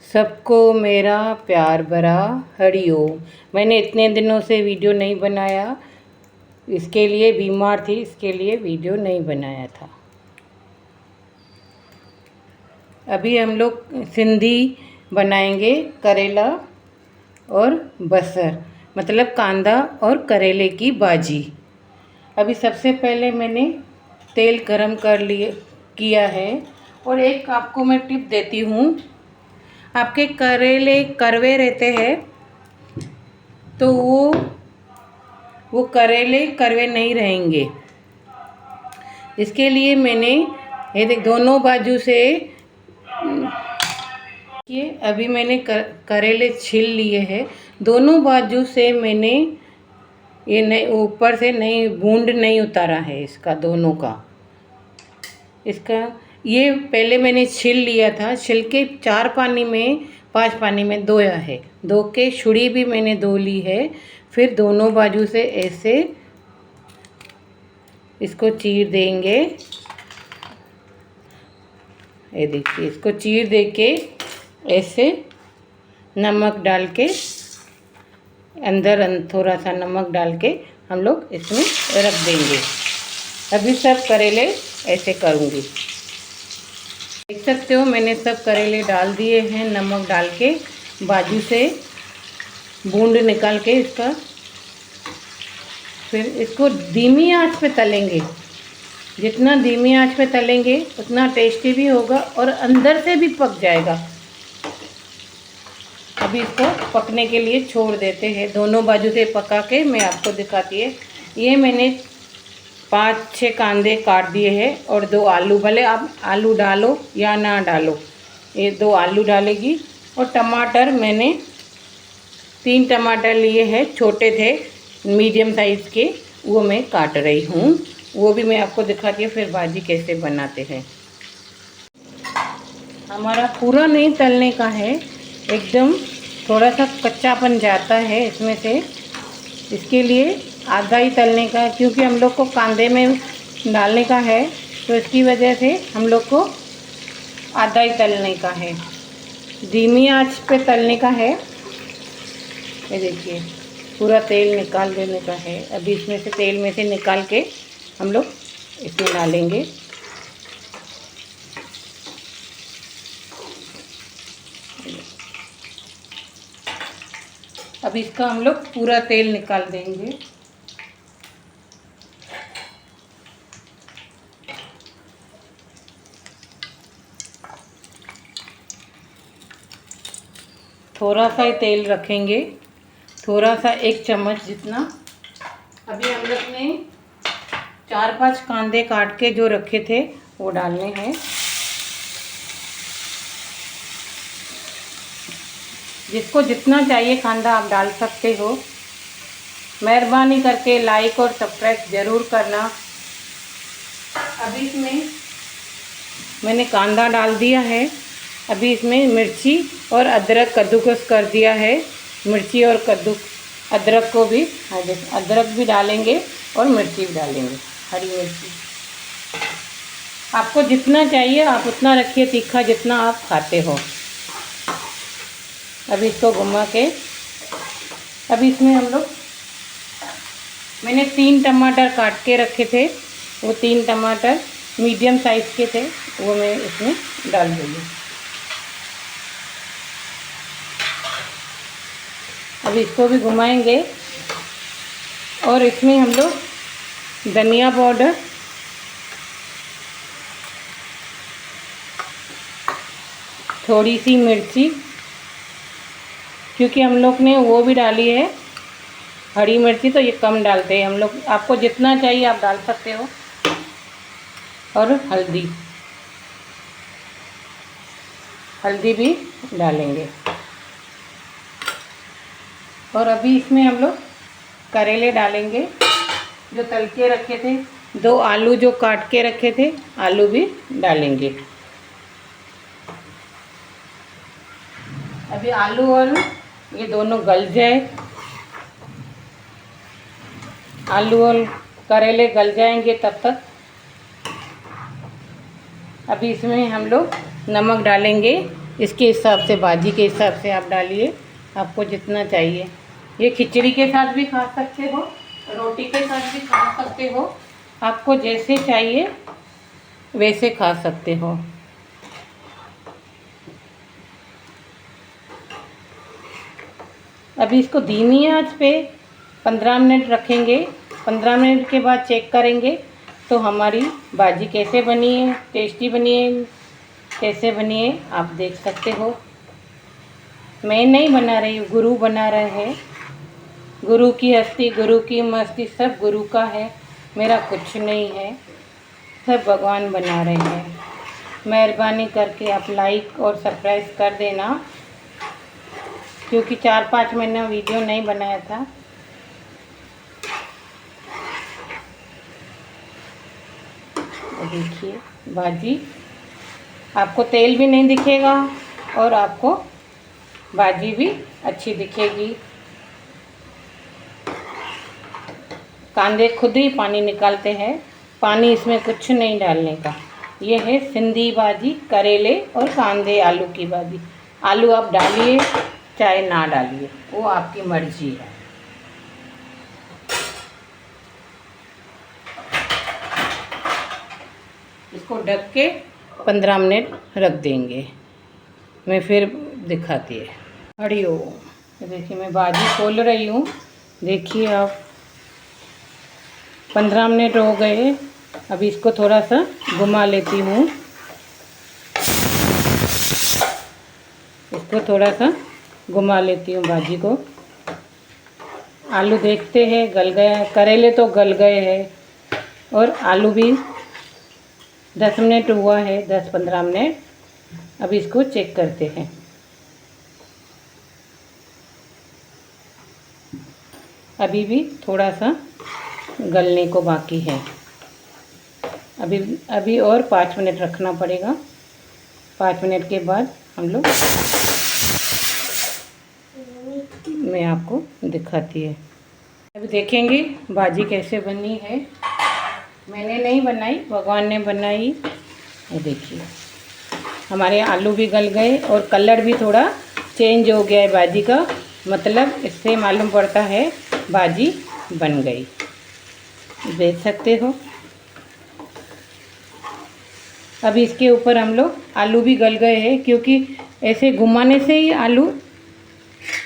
सबको मेरा प्यार भरा हरिओम। मैंने इतने दिनों से वीडियो नहीं बनाया, इसके लिए बीमार थी, इसके लिए वीडियो नहीं बनाया था। अभी हम लोग सिंधी बनाएंगे करेला और बसर, मतलब कांदा और करेले की भाजी। अभी सबसे पहले मैंने तेल गरम किया है। और एक आपको मैं टिप देती हूँ, आपके करेले कड़वे रहते हैं तो वो करेले कड़वे नहीं रहेंगे। इसके लिए मैंने ये देख दोनों बाजू से ये अभी मैंने करेले छील लिए हैं। दोनों बाजू से मैंने ये नहीं, ऊपर से नहीं, बूंद नहीं उतारा है इसका, दोनों का। इसका ये पहले मैंने छील लिया था, छिल के 5 पानी में धोया है। धो के छुरी भी मैंने धो ली है। फिर दोनों बाजू से ऐसे इसको चीर देंगे। ये देखिए, इसको चीर दे के ऐसे नमक डाल के अंदर थोड़ा सा नमक डाल के हम लोग इसमें रख देंगे। अभी सब करेले ऐसे करूँगी। देख सकते हो मैंने सब करेले डाल दिए हैं, नमक डाल के बाजू से बूंद निकाल के इसका। फिर इसको धीमी आंच पे तलेंगे। जितना धीमी आंच पे तलेंगे उतना टेस्टी भी होगा और अंदर से भी पक जाएगा। अभी इसको पकने के लिए छोड़ देते हैं। दोनों बाजू से पका के मैं आपको दिखाती है। ये मैंने 5-6 कांदे काट दिए हैं और 2 आलू, भले आप आलू डालो या ना डालो, ये 2 आलू डालेगी। और टमाटर मैंने 3 टमाटर लिए हैं, छोटे थे मीडियम साइज़ के, वो मैं काट रही हूँ। वो भी मैं आपको दिखाती हूँ फिर भाजी कैसे बनाते हैं। हमारा पूरा नहीं तलने का है, एकदम थोड़ा सा कच्चापन जाता है इसमें से, इसके लिए आधा ही तलने का, क्योंकि हम लोग को कांदे में डालने का है तो इसकी वजह से हम लोग को आधा ही तलने का है, धीमी आंच पे तलने का है। ये देखिए पूरा तेल निकाल देने का है। अभी इसमें से तेल में से निकाल के हम लोग इसमें डालेंगे। अब इसका हम लोग पूरा तेल निकाल देंगे। थोड़ा सा ही तेल रखेंगे, थोड़ा सा 1 चम्मच जितना। अभी हम लोग ने 4-5 कांदे काट के जो रखे थे वो डालने हैं। जिसको जितना चाहिए कांदा आप डाल सकते हो। मेहरबानी करके लाइक और सब्सक्राइब ज़रूर करना। अभी इसमें मैंने कांदा डाल दिया है। अभी इसमें मिर्ची और अदरक कद्दूकस कर दिया है। मिर्ची और अदरक को भी, अदरक भी डालेंगे और मिर्ची भी डालेंगे, हरी मिर्ची। आपको जितना चाहिए आप उतना रखिए, तीखा जितना आप खाते हो। अभी इसको घुमा के अभी इसमें हम लोग, मैंने 3 टमाटर काट के रखे थे, वो 3 टमाटर मीडियम साइज़ के थे, वो मैं इसमें डाल दूँगी। अभी इसको भी घुमाएंगे और इसमें हम लोग धनिया पाउडर, थोड़ी सी मिर्ची, क्योंकि हम लोग ने वो भी डाली है हरी मिर्ची, तो ये कम डालते हैं हम लोग। आपको जितना चाहिए आप डाल सकते हो। और हल्दी भी डालेंगे। और अभी इसमें हम लोग करेले डालेंगे जो तल के रखे थे। 2 आलू जो काट के रखे थे, आलू भी डालेंगे। अभी आलू और ये दोनों गल जाए, आलू और करेले गल जाएंगे तब तक। अभी इसमें हम लोग नमक डालेंगे इसके हिसाब से, भाजी के हिसाब से आप डालिए, आपको जितना चाहिए। ये खिचड़ी के साथ भी खा सकते हो, रोटी के साथ भी खा सकते हो, आपको जैसे चाहिए वैसे खा सकते हो। अभी इसको धीमी आंच पे 15 मिनट रखेंगे। 15 मिनट के बाद चेक करेंगे तो हमारी भाजी कैसे बनी है, टेस्टी बनी है, कैसे बनी है आप देख सकते हो। मैं नहीं बना रही हूँ, गुरु बना रहे हैं। गुरु की हस्ती, गुरु की मस्ती, सब गुरु का है, मेरा कुछ नहीं है, सब भगवान बना रहे हैं। मेहरबानी करके आप लाइक और सब्सक्राइब कर देना, क्योंकि 4-5 महीना वीडियो नहीं बनाया था। देखिए भाजी, आपको तेल भी नहीं दिखेगा और आपको भाजी भी अच्छी दिखेगी। कांदे खुद ही पानी निकालते हैं, पानी इसमें कुछ नहीं डालने का। ये है सिंधी भाजी, करेले और कांदे आलू की भाजी। आलू आप डालिए चाहे ना डालिए, वो आपकी मर्जी है। इसको ढक के 15 मिनट रख देंगे। मैं फिर दिखाती है। हरिओम। देखिए मैं भाजी खोल रही हूँ, देखिए आप 15 मिनट हो गए। अभी इसको थोड़ा सा घुमा लेती हूँ, इसको थोड़ा सा घुमा लेती हूँ भाजी को। आलू देखते हैं गल गया, करेले तो गल गए हैं और आलू भी 10 मिनट हुआ है, 10-15 मिनट। अब इसको चेक करते हैं। अभी भी थोड़ा सा गलने को बाकी है, अभी और 5 मिनट रखना पड़ेगा। 5 मिनट के बाद हम लोग, मैं आपको दिखाती है। अभी देखेंगे भाजी कैसे बनी है। मैंने नहीं बनाई, भगवान ने बनाई। ये देखिए हमारे आलू भी गल गए और कलर भी थोड़ा चेंज हो गया है भाजी का, मतलब इससे मालूम पड़ता है भाजी बन गई। देख सकते हो। अभी इसके ऊपर हम लोग, आलू भी गल गए हैं क्योंकि ऐसे घुमाने से ही आलू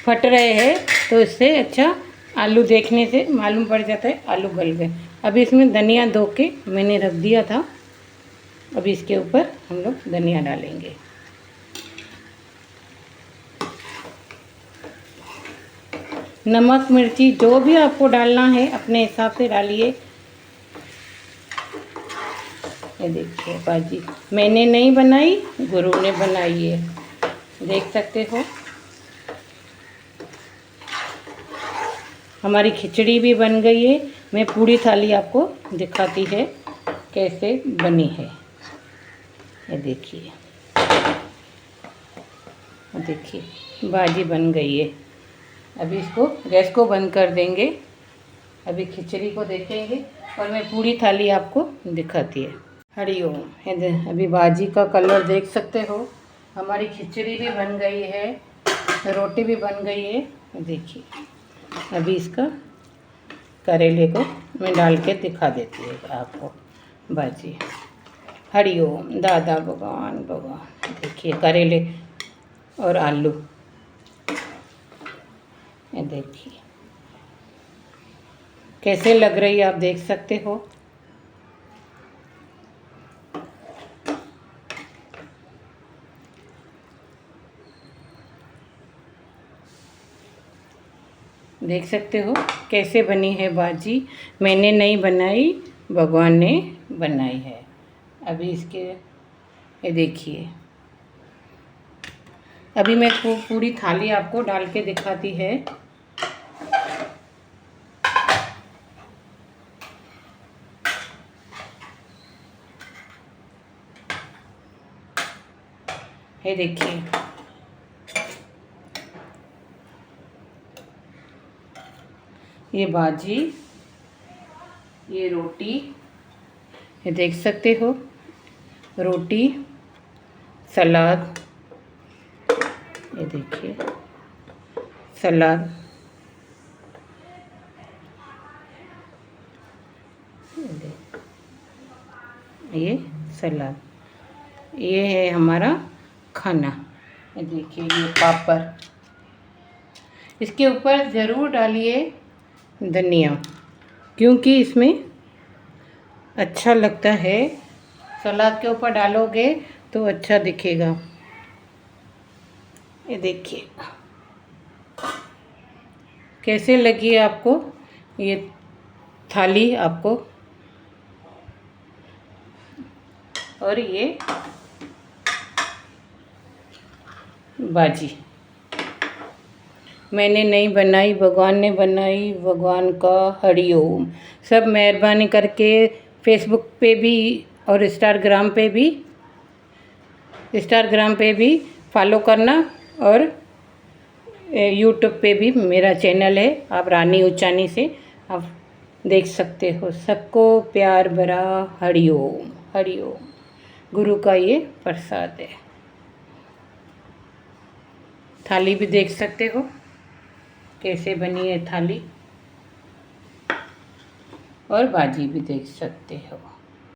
फट रहे हैं, तो इससे अच्छा आलू देखने से मालूम पड़ जाता है आलू गल गए। अभी इसमें धनिया धो के मैंने रख दिया था, अभी इसके ऊपर हम लोग धनिया डालेंगे। नमक मिर्ची जो भी आपको डालना है अपने हिसाब से डालिए। ये देखिए भाजी मैंने नहीं बनाई, गुरु ने बनाई है, देख सकते हो। हमारी खिचड़ी भी बन गई है। मैं पूरी थाली आपको दिखाती है कैसे बनी है। ये देखिए, देखिए भाजी बन गई है। अभी इसको, गैस को बंद कर देंगे। अभी खिचड़ी को देखेंगे और मैं पूरी थाली आपको दिखाती है। हरिओम। अभी भाजी का कलर देख सकते हो। हमारी खिचड़ी भी बन गई है, रोटी भी बन गई है। देखिए अभी इसका करेले को मैं डाल के दिखा देती है आपको भाजी। हरिओम दादा भगवान भगवान। देखिए करेले और आलू, ये देखिए कैसे लग रही है, आप देख सकते हो। देख सकते हो कैसे बनी है भाजी। मैंने नहीं बनाई, भगवान ने बनाई है। अभी इसके, ये देखिए अभी मैं पूरी थाली आपको डाल के दिखाती है। ये देखिए ये भाजी, ये रोटी, ये देख सकते हो, रोटी, सलाद, ये देखिए सलाद, ये सलाद, ये है हमारा खाना। ये देखिए ये पापड़, इसके ऊपर ज़रूर डालिए धनिया, क्योंकि इसमें अच्छा लगता है। सलाद के ऊपर डालोगे तो अच्छा दिखेगा। ये देखिए कैसे लगी आपको ये थाली आपको। और ये बाजी मैंने नहीं बनाई, भगवान ने बनाई। भगवान का हरिओम। सब मेहरबानी करके फेसबुक पे भी और इंस्टाग्राम पे भी फॉलो करना, और यूट्यूब पे भी मेरा चैनल है, आप रानी उचानी से आप देख सकते हो। सबको प्यार भरा हरिओम। हरिओम। गुरु का ये प्रसाद है। थाली भी देख सकते हो कैसे बनी है थाली, और बाजी भी देख सकते हो।